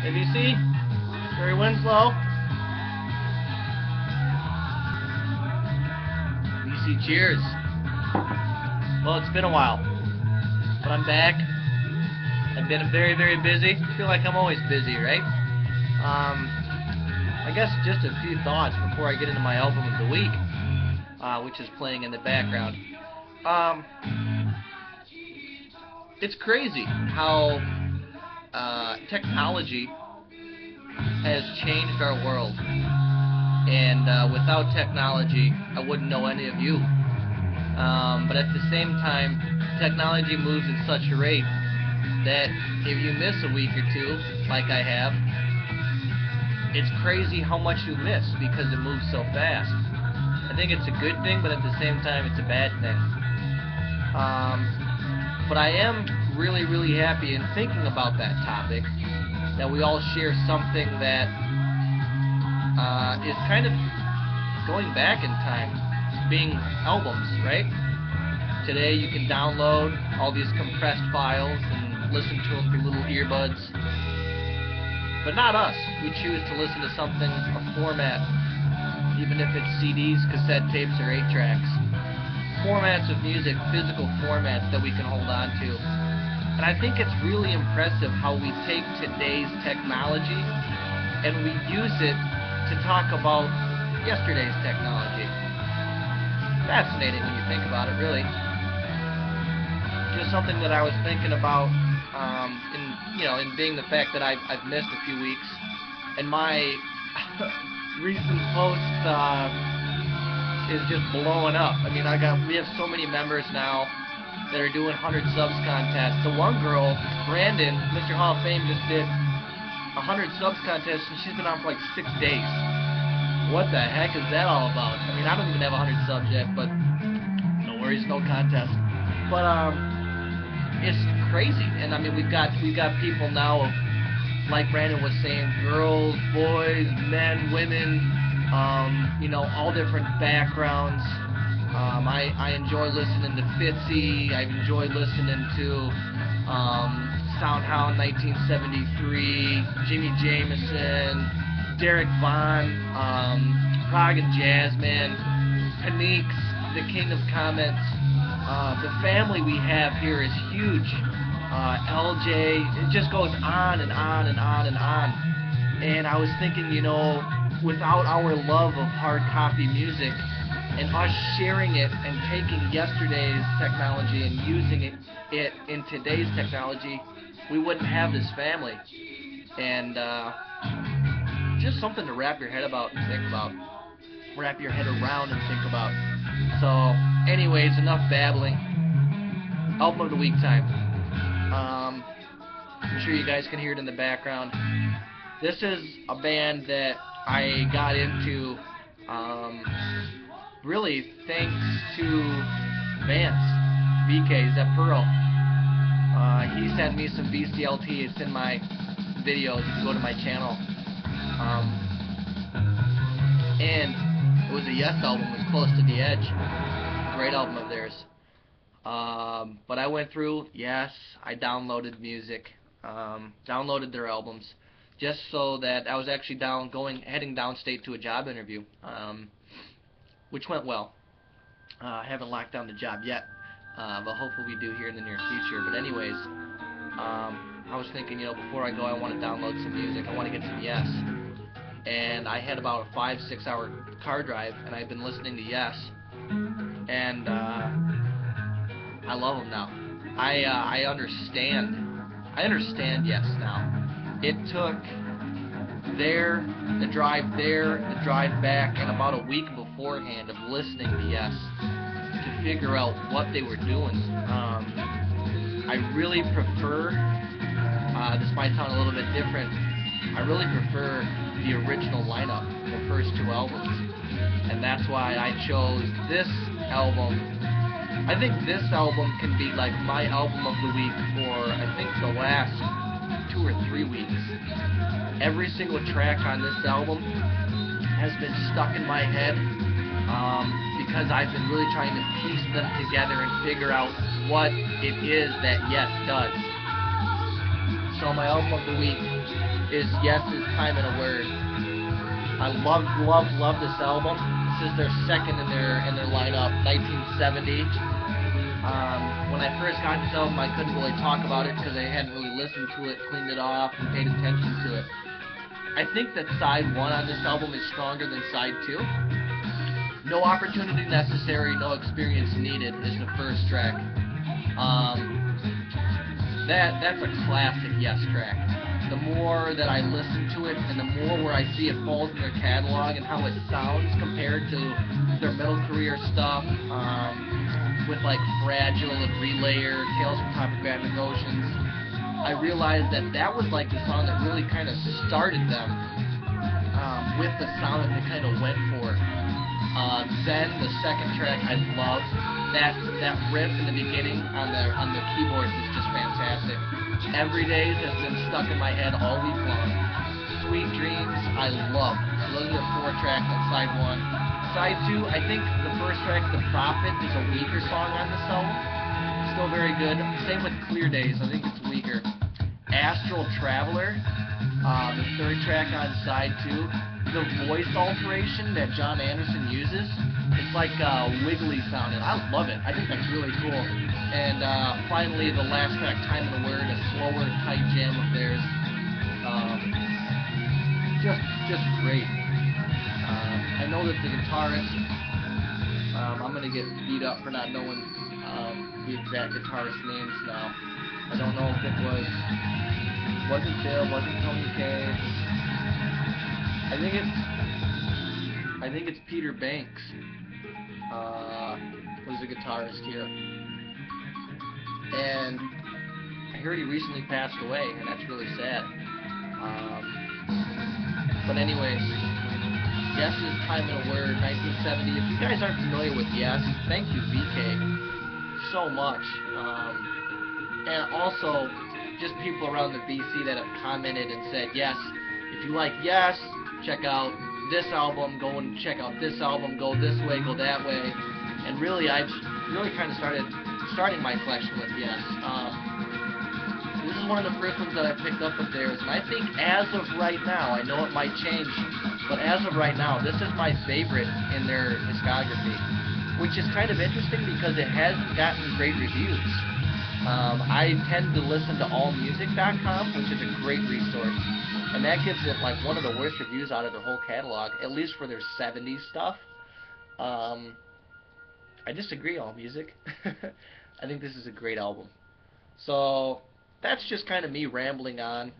ABC, Barry Winslow, BC Cheers. Well, it's been a while, but I'm back. I've been very, very busy. I feel like I'm always busy, right? I guess just a few thoughts before I get into my album of the week, which is playing in the background. It's crazy how technology has changed our world, and without technology, I wouldn't know any of you. But at the same time, technology moves at such a rate that if you miss a week or two, like I have, it's crazy how much you miss because it moves so fast. I think it's a good thing, but at the same time, it's a bad thing. But I am really, really happy in thinking about that topic, that we all share something that is kind of going back in time, being albums, right? Today you can download all these compressed files and listen to them through little earbuds. But not us. We choose to listen to something, a format, even if it's CDs, cassette tapes, or 8-tracks. Formats of music, physical formats that we can hold on to. And I think it's really impressive how we take today's technology and we use it to talk about yesterday's technology. Fascinating when you think about it, really. Just something that I was thinking about, in being the fact that I've missed a few weeks, and my recent post is just blowing up. I mean, we have so many members now that are doing 100 subs contests. The one girl, Brandon, Mr. Hall of Fame, just did 100 subs contest, and she's been on for like 6 days. What the heck is that all about? I mean, I don't even have 100 subs yet, but no worries, no contest. But it's crazy, and I mean, we've got people now of, like Brandon was saying, girls, boys, men, women, all different backgrounds. I enjoy listening to Fitzy. I enjoy listening to Soundhound 1973, Jimmy Jameson, Derek Vaughn, Prague and Jasmine, Panix, the King of Comments. The family we have here is huge. LJ, it just goes on and on and on and on. And I was thinking, without our love of hard copy music and us sharing it and taking yesterday's technology and using it in today's technology, we wouldn't have this family. And just something to wrap your head about and think about. Wrap your head around and think about. So, anyways, enough babbling. Album of the week time. I'm sure you guys can hear it in the background. This is a band that I got into really thanks to Vance, VK, Zep Pearl. He sent me some BCLT. It's in my videos. You can go to my channel. And it was a Yes album. It was Close to the Edge. Great album of theirs. But I went through Yes. I downloaded music. Downloaded their albums, just so that I was actually heading downstate to a job interview, which went well. I haven't locked down the job yet, but hopefully we do here in the near future. But anyways, I was thinking, before I go, I want to download some music. I want to get some Yes. And I had about a 5-6 hour car drive, and I've been listening to Yes, and I love them now. I understand Yes now. It took the drive back, and about a week beforehand of listening to Yes to figure out what they were doing. I really prefer, this might sound a little bit different, I really prefer the original lineup, the first 2 albums. And that's why I chose this album. I think this album can be like my album of the week for, I think, the last 2 or 3 weeks. Every single track on this album has been stuck in my head because I've been really trying to piece them together and figure out what it is that Yes does. So my album of the week is Yes's Time and a Word. I love this album. This is their second in their lineup, 1970. When I first got this album, I couldn't really talk about it because I hadn't really listened to it, cleaned it off, and paid attention to it. I think that side 1 on this album is stronger than side 2. No Opportunity Necessary, No Experience Needed is the first track. That's a classic Yes track. The more that I listen to it, and the more where I see it falls in their catalog and how it sounds compared to their middle career stuff, with like Fragile and Relayer, Tales from Topographic Oceans, I realized that was like the song that really kind of started them with the sound that they kind of went for. Then the second track I love. That riff in the beginning on the keyboards is just fantastic. Everydays has been stuck in my head all week long. Sweet Dreams I love. So those are the 4 tracks on side 1. Side 2, I think the first track, The Prophet, is a weaker song on this album. Still very good. Same with Clear Days. I think it's weaker. Astral Traveler, the 3rd track on side 2. The voice alteration that John Anderson uses, it's like wiggly sounding. I love it. I think that's really cool. And finally, the last track, Time and a Word, a slower, tight jam of theirs. Just great. I know that the guitarist, I'm going to get beat up for not knowing the exact guitarist names now. I don't know if it wasn't Bill, wasn't Tony Kaye. I think it's Peter Banks was the guitarist here. And I heard he recently passed away, and that's really sad. But anyways, Yes's Time and a Word, 1970. If you guys aren't familiar with Yes, thank you, VK, so much. And also, just people around the BC that have commented and said, yes, if you like Yes, check out this album, go and check out this album, go this way, go that way. And really, I've really kind of starting my collection with Yes. This is one of the first ones that I picked up of theirs, and I think as of right now, I know it might change, but as of right now, this is my favorite in their discography, which is kind of interesting because it hasn't gotten great reviews. I tend to listen to allmusic.com, which is a great resource, and that gives it like one of the worst reviews out of their whole catalog, at least for their 70s stuff. I disagree, AllMusic. I think this is a great album. So that's just kind of me rambling on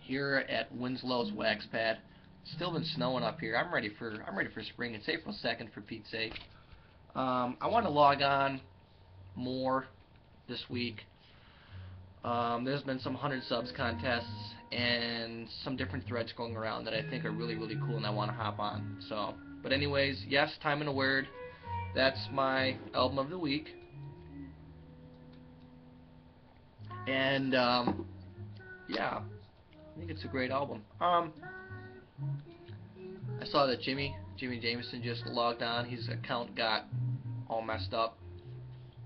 here at Winslow's Wax Pad. It's still been snowing up here. I'm ready for spring. It's April 2nd, for Pete's sake. I want to log on more this week. There's been some 100 subs contests and some different threads going around that I think are really, really cool, and I want to hop on. So, but anyways, Yes, Time and a Word. That's my album of the week. And yeah, I think it's a great album. I saw that Jimmy Jameson just logged on. His account got all messed up.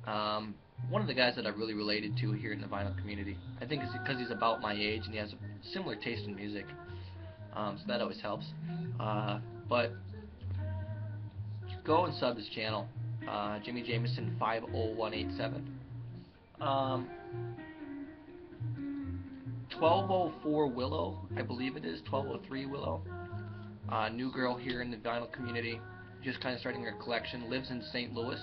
One of the guys that I really related to here in the vinyl community. I think it's because he's about my age and he has a similar taste in music. So that always helps. But go and sub his channel. Jimmy Jameson 50187. 1204 Willow, I believe it is, 1203 Willow. New girl here in the vinyl community, just kind of starting her collection, lives in St. Louis.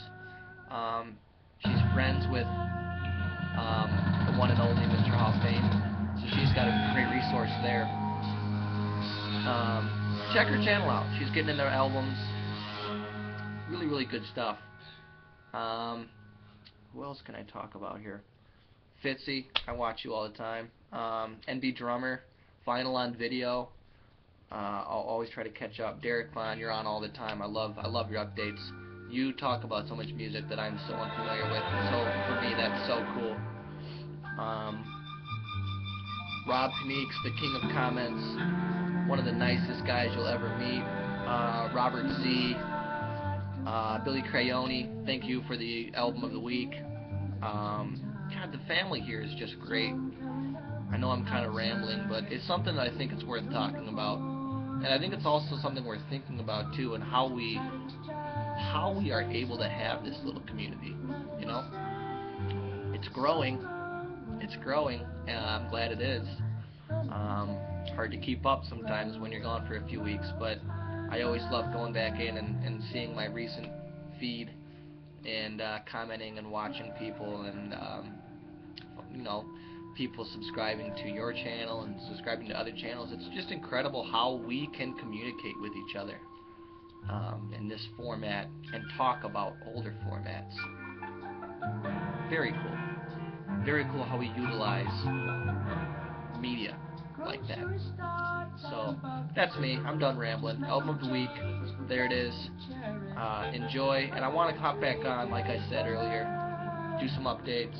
She's friends with the one and only Mr. Hofbane, so she's got a great resource there. Check her channel out. She's getting in their albums. Really, really good stuff. Who else can I talk about here? Fitzy, I watch you all the time. NB Drummer, Vinyl on Video. I'll always try to catch up. Derek Vaughn, you're on all the time. I love your updates. You talk about so much music that I'm so unfamiliar with. So for me, that's so cool. Rob Paniques, the king of comments, one of the nicest guys you'll ever meet. Robert Z, Billy Crayoni, thank you for the album of the week. God, the family here is just great. I know I'm kind of rambling, but it's something that I think it's worth talking about. And I think it's also something worth thinking about too, and how we are able to have this little community. You know, it's growing. It's growing, and I'm glad it is. Hard to keep up sometimes when you're gone for a few weeks, but I always love going back in and seeing my recent feed and commenting and watching people and you know, people subscribing to your channel and subscribing to other channels. It's just incredible how we can communicate with each other in this format and talk about older formats. Very cool. Very cool how we utilize media like that. So that's me. I'm done rambling. Album of the week. There it is. Enjoy. And I want to hop back on, like I said earlier, do some updates,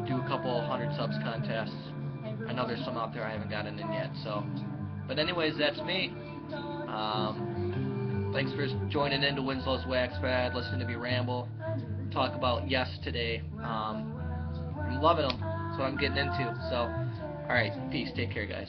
do a couple 100 subs contests. I know there's some out there I haven't gotten in yet. So, but anyways, that's me. Thanks for joining into Winslow's Wax Pad, listening to me ramble, talk about Yes today. I'm loving them. That's what I'm getting into. So, alright, peace. Take care, guys.